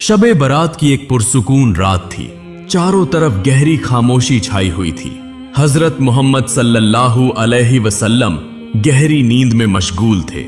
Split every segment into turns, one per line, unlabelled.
शबे बारात की एक पुरसुकून रात थी। चारों तरफ गहरी खामोशी छाई हुई थी। हजरत मोहम्मद सल्लल्लाहु अलैहि वसल्लम गहरी नींद में मशगूल थे।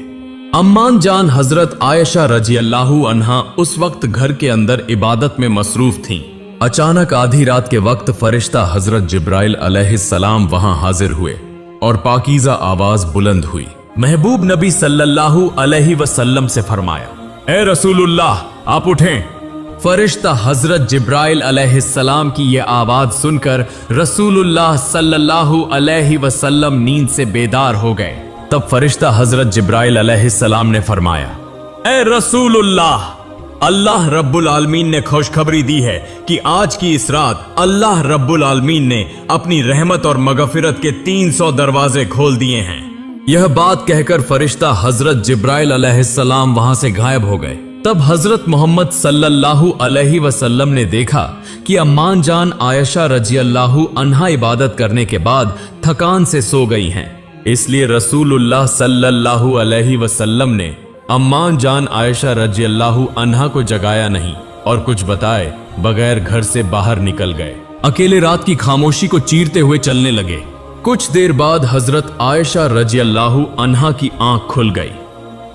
अम्मान जान हजरत आयशा रजी अल्लाहु अन्हा उस वक्त घर के अंदर इबादत में मसरूफ थीं। अचानक आधी रात के वक्त फरिश्ता हजरत जिब्राइल अलैहिस्सलाम वहां हाजिर हुए और पाकीज़ा आवाज बुलंद हुई। महबूब नबी सल्लल्लाहु अलैहि वसल्लम से फरमाया, ए रसूलुल्लाह, आप उठें। फरिश्ता हजरत जिब्राइल अलैहिस्सलाम की यह आवाज सुनकर रसूलुल्लाह सल्लल्लाहु अलैहि वसल्लम नींद से बेदार हो गए। तब फरिश्ता हजरत जिब्राइल अलैहिस्सलाम ने फरमाया, ए रसूलुल्लाह, अल्लाह रब्बुल आलमीन ने खुशखबरी दी है कि आज की इस रात अल्लाह रब्बुल आलमीन ने अपनी रहमत और मगफिरत के 300 दरवाजे खोल दिए हैं। यह बात कहकर फरिश्ता हजरत जिब्राइल अलैहिस्सलाम वहां से गायब हो गए। तब हजरत मोहम्मद सल्लल्लाहु अलैहि वसल्लम ने देखा कि अम्मान जान आयशा रजी अल्लाहु अन्हा इबादत करने के बाद थकान से सो गई हैं। इसलिए रसूलुल्लाह सल्लल्लाहु अलैहि वसल्लम ने अम्मान जान आयशा रजी अल्लाहु अन्हा को जगाया नहीं और कुछ बताए बगैर घर से बाहर निकल गए। अकेले रात की खामोशी को चीरते हुए चलने लगे। कुछ देर बाद हजरत आयशा रजी अल्लाहु अन्हा की आंख खुल गई।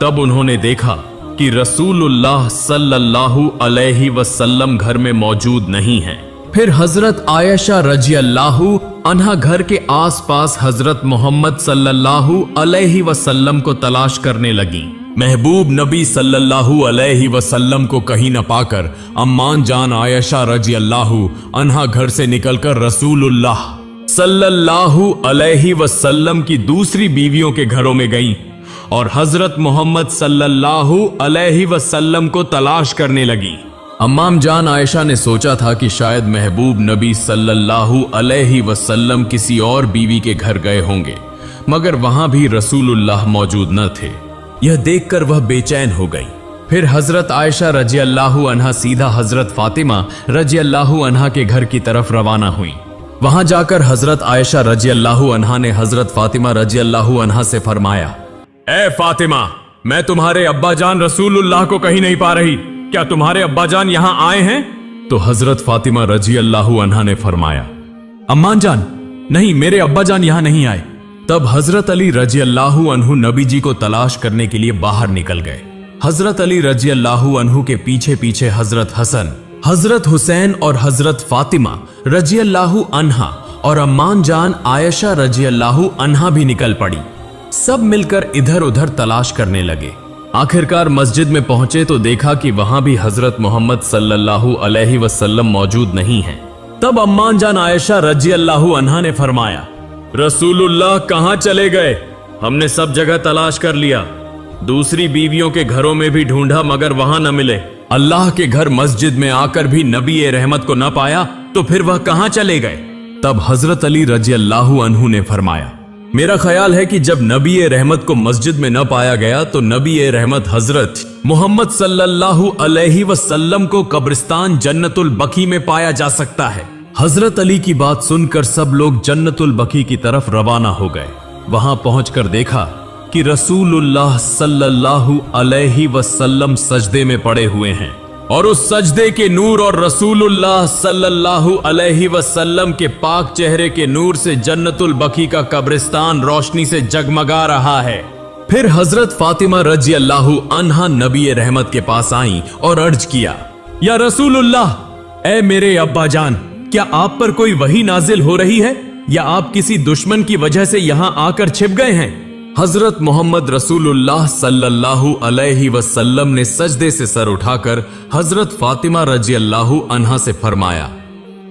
तब उन्होंने देखा कि रसूलुल्लाह सल्लल्लाहु अलैहि वसल्लम घर में मौजूद नहीं हैं। फिर हजरत आयशा रजी अल्लाहु अन्हा घर के आसपास हजरत मोहम्मद सल्लल्लाहु अलैहि वसल्लम को तलाश करने लगी। महबूब नबी सल्लल्लाहु अलैहि वसल्लम को कहीं न पाकर अम्मान जान आयशा रजी अल्लाहु अन्हा घर से निकलकर रसूलुल्लाह सल्लल्लाहु अलैहि वसल्लम की दूसरी बीवियों के घरों में गईं और हजरत मोहम्मद सल्लल्लाहु अलैहि वसल्लम को तलाश करने लगी। अम्माम जान आयशा ने सोचा था कि शायद महबूब नबी सल्लल्लाहु अलैहि वसल्लम किसी और बीवी के घर गए होंगे, मगर वहां भी रसूलुल्लाह मौजूद न थे। यह देखकर वह बेचैन हो गई। फिर हजरत आयशा रजी अल्लाहु अन्हा सीधा हजरत फातिमा रजी अल्लाहु अन्हा के घर की तरफ रवाना हुई। वहां जाकर हजरत आयशा रजी अल्लाहु अन्हा ने हजरत फातिमा रजी अल्लाहु अन्हा से फरमाया, ए फातिमा, मैं तुम्हारे अब्बा जान रसूलुल्लाह को कहीं नहीं पा रही। क्या तुम्हारे अब्बा जान यहाँ आए हैं? तो हजरत फातिमा रजी अल्लाहु अन्हा ने फरमाया, अम्मान जान, नहीं, मेरे अब्बा जान यहाँ नहीं आए। तब हजरत अली रजी अल्लाहु अन्हु नबी जी को तलाश करने के लिए बाहर निकल गए। हजरत अली रजी अल्लाहु अन्हु के पीछे पीछे हजरत हसन, हजरत हुसैन और हजरत फातिमा रजी अल्लाहु अन्हा और अम्मान जान आयशा रजी अल्लाहु अन्हा भी निकल पड़ी। सब मिलकर इधर उधर तलाश करने लगे। आखिरकार मस्जिद में पहुंचे तो देखा कि वहां भी हजरत मोहम्मद सल्लल्लाहु अलैहि वसल्लम मौजूद नहीं हैं। तब अम्मान जान आयशा रजी अल्लाहु अन्हा ने फरमाया, रसूलुल्लाह कहां चले गए? हमने सब जगह तलाश कर लिया, दूसरी बीवियों के घरों में भी ढूंढा मगर वहां न मिले। अल्लाह के घर मस्जिद में आकर भी नबी ए रहमत को न पाया तो फिर वह कहां चले गए? तब हजरत अली रजी अल्लाहु अन्हु ने फरमाया, मेरा ख्याल है कि जब नबी ए रहमत को मस्जिद में न पाया गया तो नबी ए रहमत हजरत मोहम्मद सल्लल्लाहु अलैहि वसल्लम को कब्रिस्तान जन्नतुल बकी में पाया जा सकता है। हजरत अली की बात सुनकर सब लोग जन्नतुल बकी की तरफ रवाना हो गए। वहां पहुंचकर देखा कि रसूलुल्लाह सल्लल्लाहु अलैहि वसल्लम सजदे में पड़े हुए हैं और उस सजदे के नूर और रसूलुल्लाह सल्लल्लाहु अलैहि वसल्लम के पाक चेहरे के नूर से जन्नतुल बकी का कब्रिस्तान रोशनी से जगमगा रहा है। फिर हजरत फातिमा रजी अल्लाहु अन्हा नबी रहमत के पास आई और अर्ज किया, या रसूलुल्लाह, ए मेरे अब्बा जान, क्या आप पर कोई वही नाजिल हो रही है या आप किसी दुश्मन की वजह से यहां आकर छिप गए हैं? हजरत मोहम्मद रसूलुल्लाह सल्लल्लाहु अलैहि वसल्लम ने सजदे से सर उठाकर हजरत फातिमा रजी अल्लाहु अन्हा से फरमाया,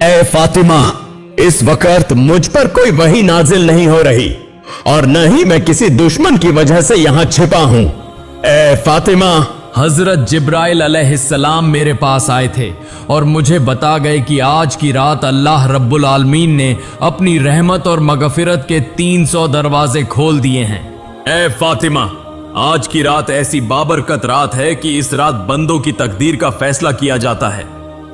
ए फातिमा, इस वक्त मुझ पर कोई वही नाजिल नहीं हो रही और न ही मैं किसी दुश्मन की वजह से यहां छिपा हूं। ए फातिमा,
हजरत जिब्राइल अलैहिस्सलाम मेरे पास आए थे और मुझे बता गए कि आज की रात अल्लाह रब्बुल आलमीन ने अपनी रहमत और मगफिरत के 300 दरवाजे खोल दिए हैं। ए फातिमा, आज की रात ऐसी बाबरकत रात है कि इस रात बंदों की तकदीर का फैसला किया जाता है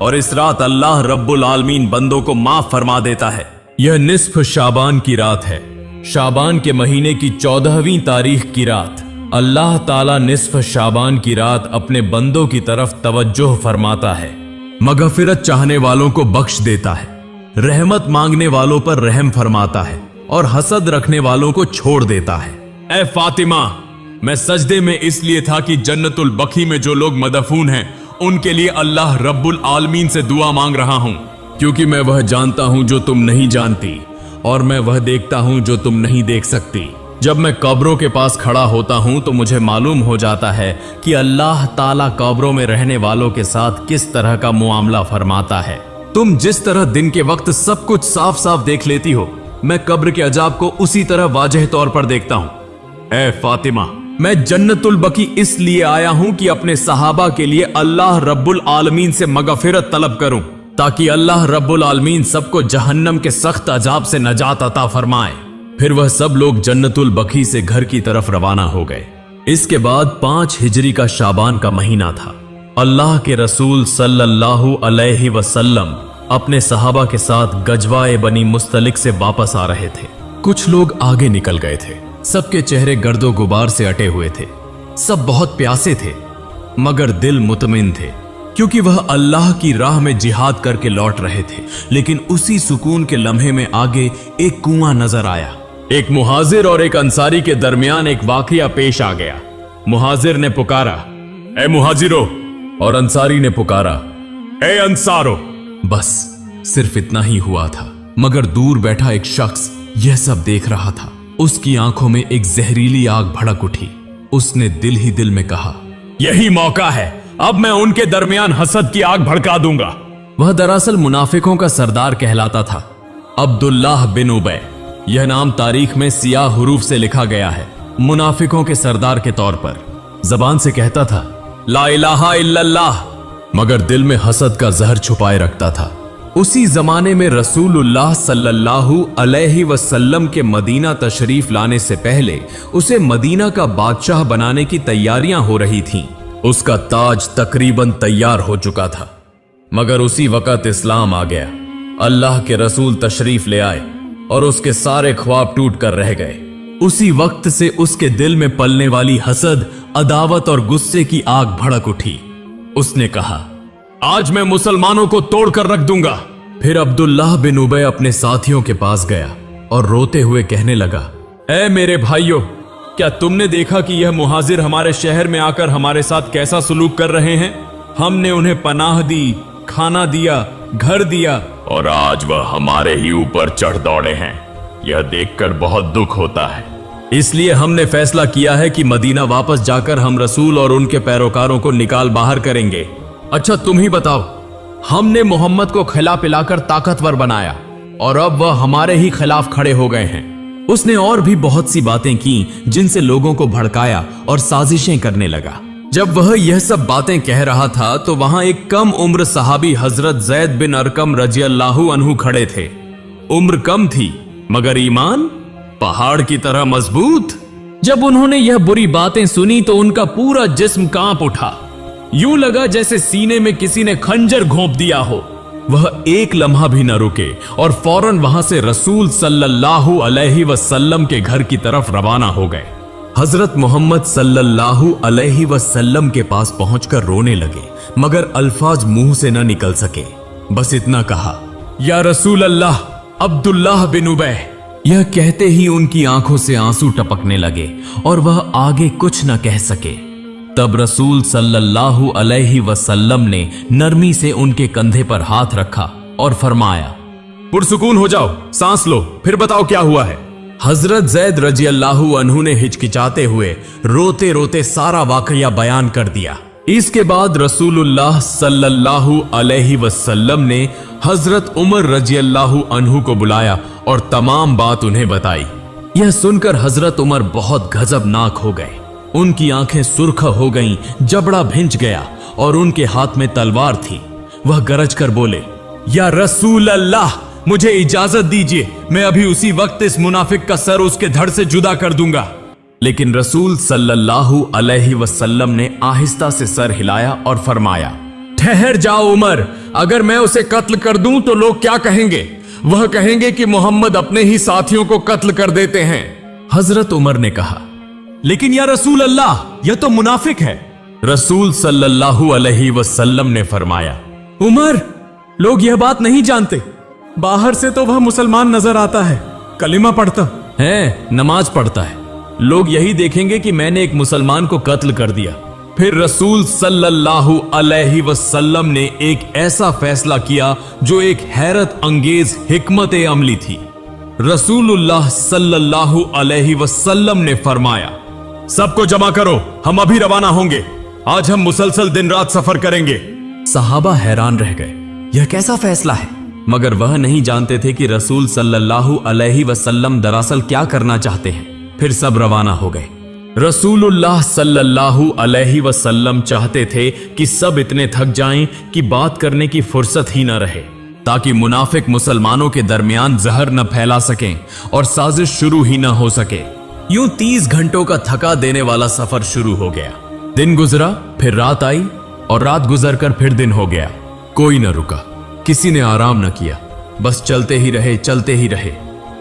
और इस रात अल्लाह रब्बुल आलमीन बंदों को माफ फरमा देता है। यह निस्फ शाबान की रात है, शाबान के महीने की 14वीं तारीख की रात। अल्लाह ताला निस्फ शाबान की रात अपने बंदों की तरफ तवज्जो फरमाता है, मगफिरत चाहने वालों को बख्श देता है, रहमत मांगने वालों पर रहम फरमाता है और हसद रखने वालों को छोड़ देता है। ए फातिमा, मैं सजदे में इसलिए था कि जन्नतुल बकी में जो लोग मदफून हैं उनके लिए अल्लाह रब्बुल आलमीन से दुआ मांग रहा हूं, क्योंकि मैं वह जानता हूं जो तुम नहीं जानती और मैं वह देखता हूं जो तुम नहीं देख सकती। जब मैं कब्रों के पास खड़ा होता हूं तो मुझे मालूम हो जाता है कि अल्लाह ताला कब्रों में रहने वालों के साथ किस तरह का मुआमला फरमाता है। तुम जिस तरह दिन के वक्त सब कुछ साफ साफ देख लेती हो, मैं कब्र के अजाब को उसी तरह वाजह तौर पर देखता हूं। ए फातिमा, मैं जन्नतुल बकी इसलिए आया हूं कि अपने सहाबा के लिए अल्लाह रब्बुल आलमीन से मगफिरत तलब करूं, ताकि अल्लाह रब्बुल आलमीन सबको जहन्नम के सख्त अजाब से नजात अता फरमाए। फिर वह सब लोग जन्नतुल बकी से घर की तरफ रवाना हो गए। इसके बाद 5 हिजरी का शाबान का महीना था। अल्लाह के रसूल सल्लल्लाहु अलैहि वसल्लम अपने सहाबा के साथ गजवाए बनी मुस्तलिक से वापस आ रहे थे। कुछ लोग आगे निकल गए थे। सबके चेहरे गर्दो गुबार से अटे हुए थे। सब बहुत प्यासे थे मगर दिल मुतमिन थे, क्योंकि वह अल्लाह की राह में जिहाद करके लौट रहे थे। लेकिन उसी सुकून के लम्हे में आगे एक कुआं नजर आया। एक मुहाजिर और एक अंसारी के दरमियान एक वाकया पेश आ गया। मुहाजिर ने पुकारा, ए मुहाजिरो, और अंसारी ने पुकारा, ए अंसारो। बस सिर्फ इतना ही हुआ था, मगर दूर बैठा एक शख्स यह सब देख रहा था। उसकी आंखों में एक जहरीली आग भड़क उठी। उसने दिल ही दिल में कहा, यही मौका है, अब मैं उनके दरमियान हसद की आग भड़का दूंगा। वह दरअसल मुनाफिकों का सरदार कहलाता था, अब्दुल्लाह बिन उबय। यह नाम तारीख में सियाह हुरूफ से लिखा गया है। मुनाफिकों के सरदार के तौर पर जबान से कहता था ला इलाहा इल्लल्लाह, मगर दिल में हसद का जहर छुपाए रखता था। उसी जमाने में रसूलुल्लाह सल्लल्लाहु अलैहि वसल्लम के मदीना तशरीफ लाने से पहले उसे मदीना का बादशाह बनाने की तैयारियां हो रही थीं। उसका ताज तकरीबन तैयार हो चुका था, मगर उसी वक्त इस्लाम आ गया। अल्लाह के रसूल तशरीफ ले आए और उसके सारे ख्वाब टूट कर रह गए। उसी वक्त से उसके दिल में पलने वाली हसद, अदावत और गुस्से की आग भड़क उठी। उसने कहा, आज मैं मुसलमानों को तोड़कर रख दूंगा। फिर अब्दुल्लाह बिन उबय अपने साथियों के पास गया और रोते हुए कहने लगा, ऐ मेरे भाइयों, क्या तुमने देखा कि यह मुहाजिर हमारे शहर में आकर हमारे साथ कैसा सलूक कर रहे हैं? हमने उन्हें पनाह दी, खाना दिया, घर दिया, और आज वह हमारे ही ऊपर चढ़ दौड़े हैं। यह देखकर बहुत दुख होता है। इसलिए हमने फैसला किया है कि मदीना वापस जाकर हम रसूल और उनके पैरोकारों को निकाल बाहर करेंगे। अच्छा तुम ही बताओ, हमने मोहम्मद को खिला पिलाकर ताकतवर बनाया और अब वह हमारे ही खिलाफ खड़े हो गए हैं। उसने और भी बहुत सी बातें की जिनसे लोगों को भड़काया और साजिशें करने लगा। जब वह यह सब बातें कह रहा था तो वहां एक कम उम्र सहाबी हजरत जैद बिन अरकम रजियल्लाहु अन्हु खड़े थे। उम्र कम थी मगर ईमान पहाड़ की तरह मजबूत। जब उन्होंने यह बुरी बातें सुनी तो उनका पूरा जिस्म कांप उठा। यूं लगा जैसे सीने में किसी ने खंजर घोंप दिया हो। वह एक लम्हा भी न रुके और फौरन वहां से रसूल सल्लल्लाहु अलैहि वसल्लम के घर की तरफ रवाना हो गए। हजरत मोहम्मद सल्लल्लाहु अलैहि वसल्लम के पास पहुंचकर रोने लगे, मगर अल्फाज मुंह से न निकल सके। बस इतना कहा, या रसूल अल्लाह, अब्दुल्लाह बिन उबय। यह कहते ही उनकी आंखों से आंसू टपकने लगे और वह आगे कुछ न कह सके। तब रसूल सल्लल्लाहु अलैहि वसल्लम ने नरमी से उनके कंधे पर हाथ रखा और फरमाया, पुरसुकून हो जाओ, सांस लो, फिर बताओ क्या हुआ है। हजरत जैद रजियल्लाहु अन्हु ने हिचकिचाते हुए रोते रोते सारा वाकया बयान कर दिया। इसके बाद रसूलुल्लाह सल्लल्लाहु अलैहि वसल्लम ने हजरत उमर रजियल्लाहु अन्हु को बुलाया और तमाम बात उन्हें बताई। यह सुनकर हजरत उमर बहुत गजबनाक हो गए। उनकी आंखें सुर्ख हो गईं, जबड़ा भिंच गया और उनके हाथ में तलवार थी। वह गरज कर बोले, या रसूल अल्लाह, मुझे इजाजत दीजिए, मैं अभी उसी वक्त इस मुनाफिक का सर उसके धड़ से जुदा कर दूंगा। लेकिन रसूल सल्लल्लाहु अलैहि वसल्लम ने आहिस्ता से सर हिलाया और फरमाया, ठहर जाओ उमर, अगर मैं उसे कत्ल कर दूं तो लोग क्या कहेंगे? वह कहेंगे कि मोहम्मद अपने ही साथियों को कत्ल कर देते हैं। हजरत उमर ने कहा, लेकिन या रसूल अल्लाह, यह तो मुनाफिक है। रसूल सल्लल्लाहु अलैहि वसल्लम ने फरमाया, उमर, लोग यह बात नहीं जानते, बाहर से तो वह मुसलमान नजर आता है, कलिमा पढ़ता है, नमाज पढ़ता है। लोग यही देखेंगे कि मैंने एक मुसलमान को कत्ल कर दिया। फिर रसूल सल्लल्लाहु अलैहि वसल्लम ने एक ऐसा फैसला किया जो एक हैरत अंगेज हिकमत अमली थी। रसूलुल्लाह सल्लल्लाहु अलैहि वसल्लम ने फरमाया, सबको जमा करो, हम अभी रवाना होंगे। आज हम मुसलसल दिन रात सफर करेंगे। सहाबा हैरान रह गए, यह कैसा फैसला है? मगर वह नहीं जानते थे कि रसूल सल्लल्लाहु अलैहि वसल्लम दरअसल क्या करना चाहते हैं। फिर सब रवाना हो गए। रसूलुल्लाह सल्लल्लाहु अलैहि वसल्लम चाहते थे कि सब इतने थक जाएं कि बात करने की फुर्सत ही न रहे, ताकि मुनाफिक मुसलमानों के दरमियान जहर न फैला सकें और साजिश शुरू ही न हो सके। यूं 30 घंटों का थका देने वाला सफर शुरू हो गया। दिन गुजरा, फिर रात आई, और रात गुजरकर फिर दिन हो गया। कोई न रुका, किसी ने आराम न किया, बस चलते ही रहे, चलते ही रहे।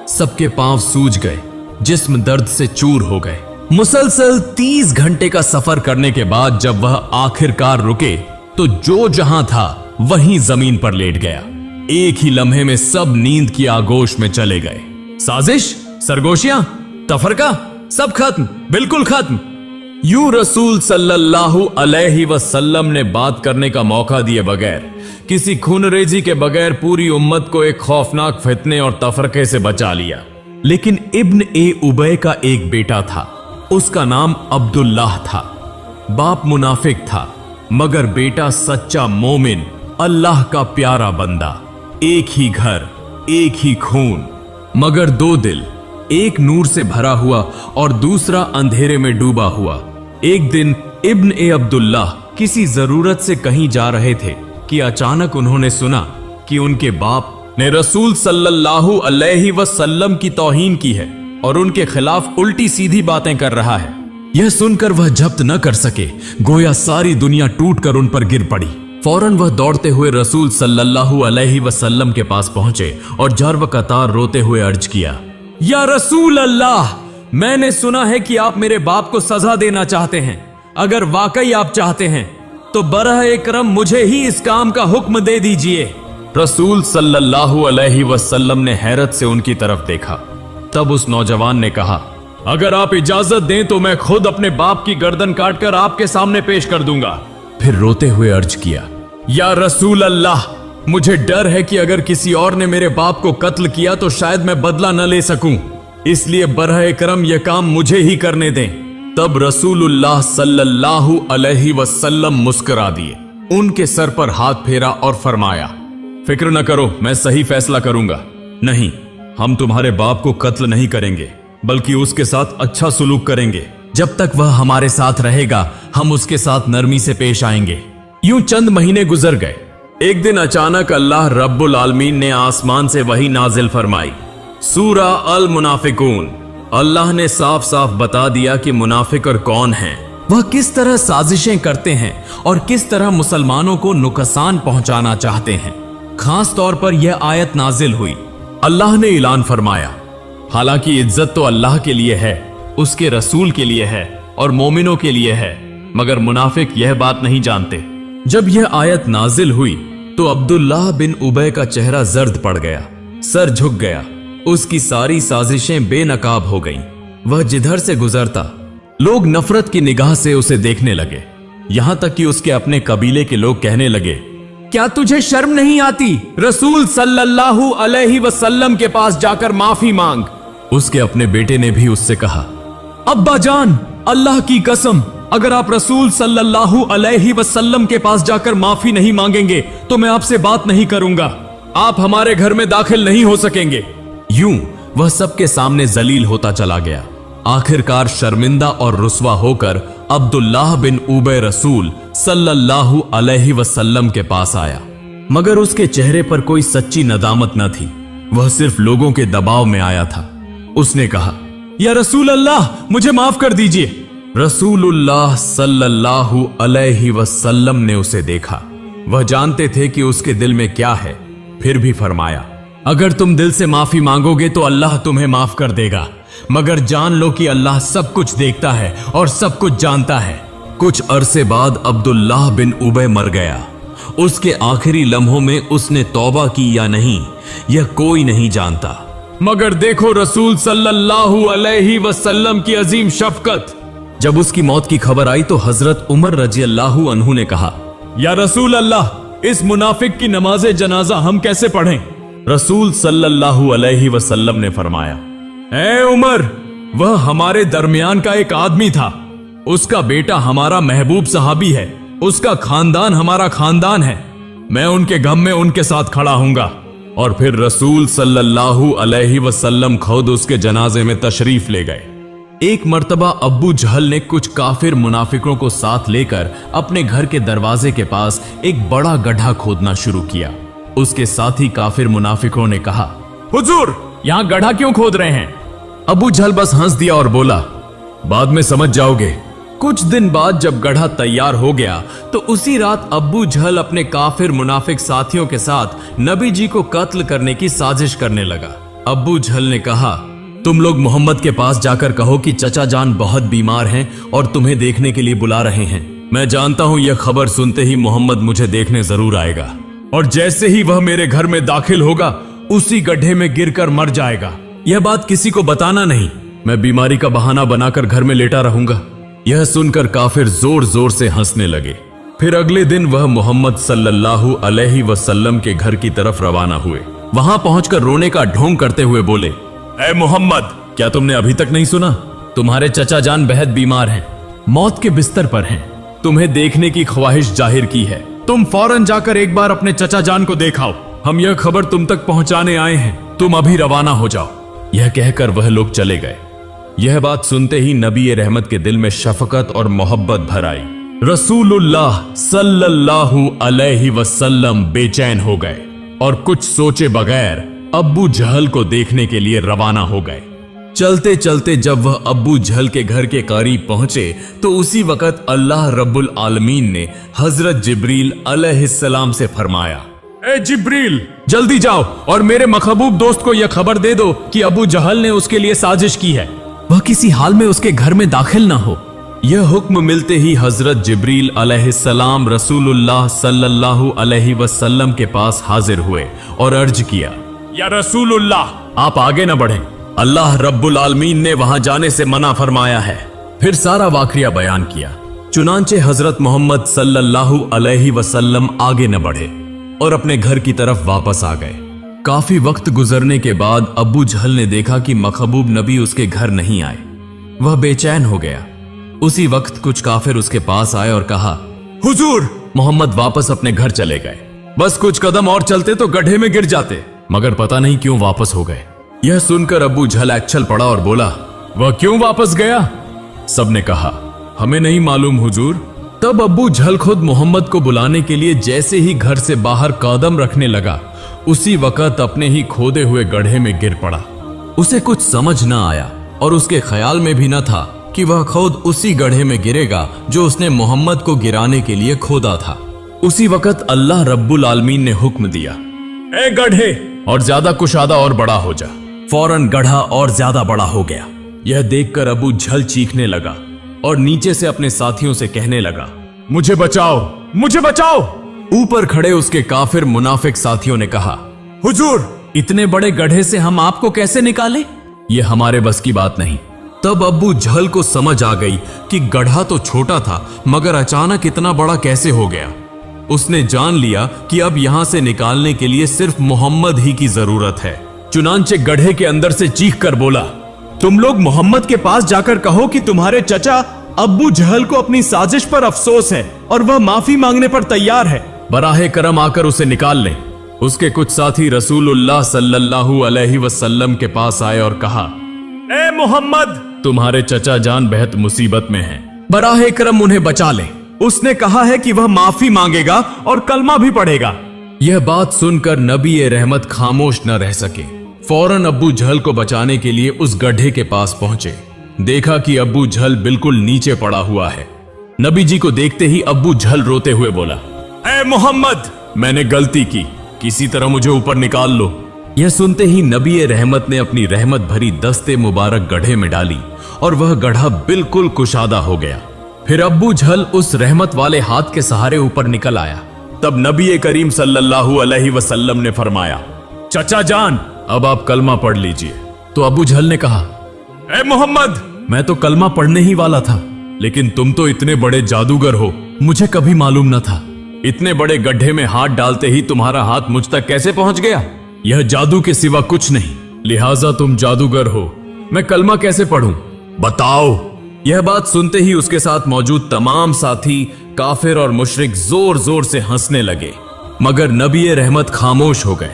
सबके पांव सूज गए, जिस्म दर्द से चूर हो गए। मुसलसल 30 घंटे का सफर करने के बाद जब वह आखिरकार रुके तो जो जहां था वहीं जमीन पर लेट गया। एक ही लम्हे में सब नींद की आगोश में चले गए। साजिश, सरगोशियां, तफरका, सब खत्म, बिल्कुल खत्म। यूं रसूल सल्लल्लाहु अलैहि वसल्लम ने बात करने का मौका दिए बगैर, किसी खूनरेजी के बगैर पूरी उम्मत को एक खौफनाक फितने और तफरके से बचा लिया। लेकिन इब्न ए उबय का एक बेटा था, उसका नाम अब्दुल्लाह था। बाप मुनाफिक था, मगर बेटा सच्चा मोमिन, अल्लाह का प्यारा बंदा। एक ही घर, एक ही खून, मगर दो दिल, एक नूर से भरा हुआ और दूसरा अंधेरे में डूबा हुआ। एक दिन इब्न ए अब्दुल्लाह किसी जरूरत से कहीं जा रहे थे कि अचानक उन्होंने सुना कि उनके बाप ने रसूल सल्लल्लाहु अलैहि वसल्लम की तौहीन की है और उनके खिलाफ उल्टी सीधी बातें कर रहा है। यह सुनकर वह जब्त न कर सके, गोया सारी दुनिया टूटकर उन पर गिर पड़ी। फौरन वह दौड़ते हुए रसूल सल्लल्लाहु अलैहि वसल्लम के पास पहुंचे और जर्व कतार रोते हुए अर्ज किया, या रसूल अल्लाह, मैंने सुना है कि आप मेरे बाप को सजा देना चाहते हैं। अगर वाकई आप चाहते हैं तो बरह करम मुझे ही इस काम का हुक्म दे दीजिए। रसूल सल्लल्लाहु अलैहि वसल्लम ने हैरत से उनकी तरफ देखा। तब उस नौजवान ने कहा, अगर आप इजाजत दें तो मैं खुद अपने बाप की गर्दन काटकर आपके सामने पेश कर दूंगा। फिर रोते हुए अर्ज किया, या रसूल अल्लाह, मुझे डर है कि अगर किसी और ने मेरे बाप को कत्ल किया तो शायद मैं बदला न ले सकूं, इसलिए बरह करम यह काम मुझे ही करने दें। तब रसूलुल्लाह सल्लल्लाहु अलैहि वसल्लम मुस्कुरा दिए, उनके सर पर हाथ फेरा और फरमाया, फिक्र न करो, मैं सही फैसला करूंगा। नहीं, हम तुम्हारे बाप को कत्ल नहीं करेंगे, बल्कि उसके साथ अच्छा सुलूक करेंगे। जब तक वह हमारे साथ रहेगा हम उसके साथ नरमी से पेश आएंगे। यूं चंद महीने गुजर गए। एक दिन अचानक अल्लाह रब्बुल आलमीन ने आसमान से वही नाजिल फरमाई, सूरा अल मुनाफिकून। अल्लाह ने साफ साफ बता दिया कि मुनाफिक और कौन हैं, वह किस तरह साजिशें करते हैं और किस तरह मुसलमानों को नुकसान पहुंचाना चाहते हैं। खास तौर पर यह आयत नाजिल हुई। अल्लाह ने ऐलान फरमाया, हालांकि इज्जत तो अल्लाह के लिए है, उसके रसूल के लिए है और मोमिनों के लिए है, मगर मुनाफिक यह बात नहीं जानते। जब यह आयत नाजिल हुई तो अब्दुल्लाह बिन उबय का चेहरा जर्द पड़ गया, सर झुक गया, उसकी सारी साजिशें बेनकाब हो गईं। वह जिधर से गुजरता लोग नफरत की निगाह से उसे देखने लगे, यहां तक कि उसके अपने कबीले के लोग कहने लगे, क्या तुझे शर्म नहीं आती रसूल सल्लल्लाहु अलैहि वसल्लम के पास जाकर माफी मांग। उसके अपने बेटे ने भी उससे कहा, अब्बा जान, अल्लाह की कसम, अगर आप रसूल सल्लल्लाहु अलैहि वसल्लम के पास जाकर माफी नहीं मांगेंगे तो मैं आपसे बात नहीं करूंगा, आप हमारे घर में दाखिल नहीं हो सकेंगे। यूं वह सबके सामने जलील होता चला गया। आखिरकार शर्मिंदा और रुस्वा होकर अब्दुल्लाह बिन उबय रसूल सल्लल्लाहु अलैहि वसल्लम के पास आया, मगर उसके चेहरे पर कोई सच्ची नदामत न थी, वह सिर्फ लोगों के दबाव में आया था। उसने कहा, या रसूल अल्लाह, मुझे माफ कर दीजिए। रसूलुल्लाह सल्लल्लाहु अलैहि वसल्लम ने उसे देखा। वह जानते थे कि उसके दिल में क्या है, फिर भी फरमाया, अगर तुम दिल से माफी मांगोगे तो अल्लाह तुम्हें माफ कर देगा, मगर जान लो कि अल्लाह सब कुछ देखता है और सब कुछ जानता है। कुछ अरसे बाद अब्दुल्लाह बिन उबय मर गया। उसके आखिरी लम्हों में उसने तौबा की या नहीं, यह कोई नहीं जानता। मगर देखो रसूल सल्लल्लाहु अलैहि वसल्लम की अजीम शफकत। जब उसकी मौत की खबर आई तो हजरत उमर रजी अल्लाहु अन्हु ने कहा, या रसूल अल्लाह, इस मुनाफिक की नमाज़े जनाजा हम कैसे पढ़ें? रसूल सल्लल्लाहु अलैहि वसल्लम ने फरमाया, ऐ उमर, वह हमारे दरमियान का एक आदमी था। उसका बेटा हमारा महबूब सहाबी है, उसका खानदान हमारा खानदान है। मैं उनके गम में उनके साथ खड़ा हूंगा। और फिर रसूल सल्लल्लाहु अलैहि वसल्लम खुद उसके जनाजे में तशरीफ ले गए। एक मर्तबा अब्बू जहल ने कुछ काफिर मुनाफिकों को साथ लेकर अपने घर के दरवाजे के पास एक बड़ा गड्ढा खोदना शुरू किया। उसके साथी काफिर मुनाफिकों ने कहा, हुजूर, यहां गड्ढा क्यों खोद रहे हैं? अब्बू जहल बस हंस दिया और बोला, बाद में समझ जाओगे। कुछ दिन बाद जब गड्ढा तैयार हो गया तो उसी रात अब्बू जहल अपने काफिर मुनाफिक साथियों के साथ नबी जी को कत्ल करने की साजिश करने लगा। अब्बू जहल ने कहा, तुम लोग मोहम्मद के पास जाकर कहो कि चचा जान बहुत बीमार हैं और तुम्हें देखने के लिए बुला रहे हैं। मैं जानता हूं यह खबर सुनते ही मोहम्मद मुझे देखने जरूर आएगा, और जैसे ही वह मेरे घर में दाखिल होगा उसी गड्ढे में गिरकर मर जाएगा। यह बात किसी को बताना नहीं। मैं बीमारी का बहाना बनाकर घर में लेटा रहूंगा। यह सुनकर काफिर जोर जोर से हंसने लगे। फिर अगले दिन वह मोहम्मद सल्लल्लाहु अलैहि वसल्लम के घर की तरफ रवाना हुए। वहां पहुंचकर रोने का ढोंग करते हुए बोले, ऐ मोहम्मद, क्या तुमने अभी तक नहीं सुना? तुम्हारे चचा जान बेहद बीमार हैं, मौत के बिस्तर पर हैं। तुम्हें देखने की ख्वाहिश जाहिर की है। तुम फौरन जाकर एक बार अपने चचा जान को देखाओ। हम यह खबर तुम तक पहुंचाने आए हैं। तुम अभी रवाना हो जाओ। यह कहकर वह लोग चले गए। यह बात सुनते ही नबी रहमत के दिल में शफकत और मोहब्बत भर आई। रसूलुल्लाह सल्लल्लाहु अलैहि वसल्लम बेचैन हो गए और कुछ सोचे बगैर अब्बू जहल को देखने के लिए रवाना हो गए। चलते चलते जब वह अब्बू जहल के घर के करीब पहुंचे तो उसी वक्त अल्लाह रब्बुल आलमीन ने हजरत जिब्रील अलैहिस्सलाम से फरमाया, ए जिब्रील, जल्दी जाओ और मेरे महबूब दोस्त को यह खबर दे दो कि अबू जहल ने उसके लिए साजिश की है। वह किसी हाल में उसके घर में दाखिल ना हो। यह हुक्म मिलते ही हजरत जिब्रील अलैहिस्सलाम रसूलुल्लाह सल्लल्लाहु अलैहि वसल्लम के पास हाजिर हुए और अर्ज किया, या रसूलुल्लाह, आप आगे न बढ़ें। अल्लाह रब्बुल आलमीन ने वहां जाने से मना फरमाया है। फिर सारा वाकया बयान किया। चुनांचे हजरत मोहम्मद सल्लल्लाहु अलैहि वसल्लम आगे न बढ़े और अपने घर की तरफ वापस आ गए। काफी वक्त गुजरने के बाद अब्बू जहल ने देखा कि महबूब नबी उसके घर नहीं आए। वह बेचैन हो गया। उसी वक्त कुछ काफिर उसके पास आए और कहा, हुजूर, मोहम्मद वापस अपने घर चले गए। बस कुछ कदम और चलते तो गड्ढे में गिर जाते, मगर पता नहीं क्यों वापस हो गए। यह सुनकर अब्बू जहल एक्चल पड़ा और बोला, वह क्यों वापस गया? सबने कहा, हमें नहीं मालूम हुजूर। तब अब्बू जहल खुद मोहम्मद को बुलाने के लिए जैसे ही घर से बाहर कदम रखने लगा, उसी वक्त अपने ही खोदे हुए गड्ढे में गिर पड़ा। उसे कुछ समझ न आया और उसके ख्याल में भी न था कि वह खुद उसी गड्ढे में गिरेगा जो उसने मोहम्मद को गिराने के लिए खोदा था। उसी वक्त अल्लाह रब्बुल आलमीन ने हुक्म दिया, ए गड्ढे, और ज्यादा कुशादा और बड़ा हो जा। फौरन गड्ढा और ज्यादा बड़ा हो गया। यह देखकर अबू जहल चीखने लगा और नीचे से अपने साथियों से कहने लगा, मुझे बचाओ, मुझे बचाओ। ऊपर खड़े उसके काफिर मुनाफिक साथियों ने कहा, हुजूर, इतने बड़े गड्ढे से हम आपको कैसे निकालें? यह हमारे बस की बात नहीं। तब अब्बू जहल को समझ आ गई कि गड्ढा तो छोटा था, मगर अचानक इतना बड़ा कैसे हो गया। उसने जान लिया कि अब यहां से निकालने के लिए सिर्फ मोहम्मद ही की जरूरत है। चुनांचे गड्ढे के अंदर से चीख कर बोला, तुम लोग मोहम्मद के पास जाकर कहो कि तुम्हारे चचा अब्बू जहल को अपनी साजिश पर अफसोस है और वह माफी मांगने पर तैयार है। बराहे करम आकर उसे निकाल लें। उसके कुछ साथी रसूलुल्लाह सल्लल्लाहु अलैहि वसल्लम के पास आए और कहा, ए मोहम्मद, तुम्हारे चचा जान बेहद मुसीबत में हैं। बराहे करम उन्हें बचा लें। उसने कहा है कि वह माफी मांगेगा और कलमा भी पढ़ेगा। यह बात सुनकर नबी रहमत खामोश न रह सके। फौरन अब्बू जहल को बचाने के लिए उस गड्ढे के पास पहुंचे। देखा कि अब्बू जहल बिल्कुल नीचे पड़ा हुआ है। नबी जी को देखते ही अब्बू जहल रोते हुए बोला, ए मोहम्मद, मैंने गलती की, किसी तरह मुझे ऊपर निकाल लो। यह सुनते ही नबी रहमत ने अपनी रहमत भरी दस्ते मुबारक गड्ढे में डाली और वह गड्ढा बिल्कुल कुशादा हो गया। फिर अब्बू झल उस रहमत वाले हाथ के सहारे ऊपर निकल आया। तब नबी करीम सल्लल्लाहु अलैहि वसल्लम ने फरमाया, चचा जान, अब आप कलमा पढ़ लीजिए। तो अबू झल ने कहा, ए मोहम्मद, मैं तो कलमा पढ़ने ही वाला था, लेकिन तुम तो इतने बड़े जादूगर हो, मुझे कभी मालूम न था। इतने बड़े गड्ढे में हाथ डालते ही तुम्हारा हाथ मुझ तक कैसे पहुंच गया? यह जादू के सिवा कुछ नहीं, लिहाजा तुम जादूगर हो, मैं कलमा कैसे पढ़ूं? बताओ। यह बात सुनते ही उसके साथ मौजूद तमाम साथी काफिर और मुशरिक जोर जोर से हंसने लगे, मगर नबी रहमत खामोश हो गए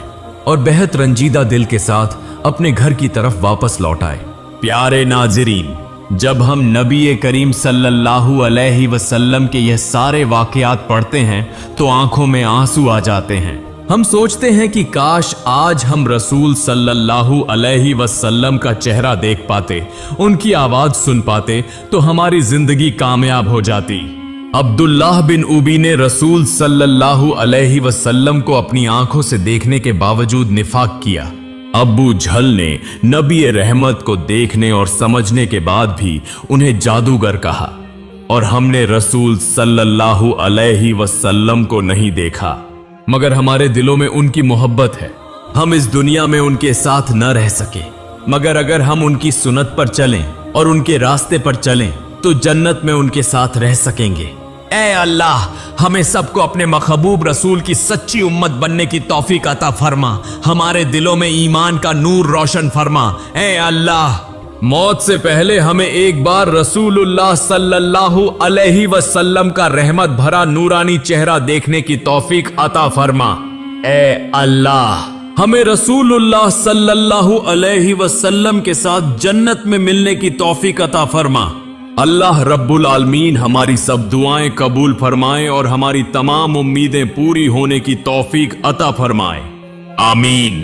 और बेहद रंजीदा दिल के साथ अपने घर की तरफ वापस लौट आए। प्यारे नाज़रीन, जब हम नबी करीम सल्लल्लाहु अलैहि वसल्लम के यह सारे वाकयात पढ़ते हैं तो आंखों में आंसू आ जाते हैं। हम सोचते हैं कि काश आज हम रसूल सल्लल्लाहु अलैहि वसल्लम का चेहरा देख पाते, उनकी आवाज सुन पाते तो हमारी जिंदगी कामयाब हो जाती। अब्दुल्लाह बिन उबी ने रसूल सल्लल्लाहु अलैहि वसल्लम को अपनी आंखों से देखने के बावजूद निफाक किया। अब्बू झल ने नबी रहमत को देखने और समझने के बाद भी उन्हें जादूगर कहा, और हमने रसूल सल्लल्लाहु अलैहि वसल्लम को नहीं देखा, मगर हमारे दिलों में उनकी मोहब्बत है। हम इस दुनिया में उनके साथ न रह सके, मगर अगर हम उनकी सुन्नत पर चलें और उनके रास्ते पर चलें तो जन्नत में उनके साथ रह सकेंगे। ऐ अल्लाह, हमें सबको अपने महबूब रसूल की सच्ची उम्मत बनने की तौफीक अता फरमा, हमारे दिलों में ईमान का नूर रोशन फरमा। ऐ अल्लाह, मौत से पहले हमें एक बार रसूलुल्लाह सल्लल्लाहु अलैहि वसल्लम का रहमत भरा नूरानी चेहरा देखने की तौफीक अता फरमा। ऐ अल्लाह, हमें रसूलुल्लाह सल्लल्लाहु अलैहि वसल्लम के साथ जन्नत में मिलने की तौफीक अता फरमा। अल्लाह रब्बुल आलमीन हमारी सब दुआएं कबूल फरमाए और हमारी तमाम उम्मीदें पूरी होने की तौफीक अता फरमाए। आमीन।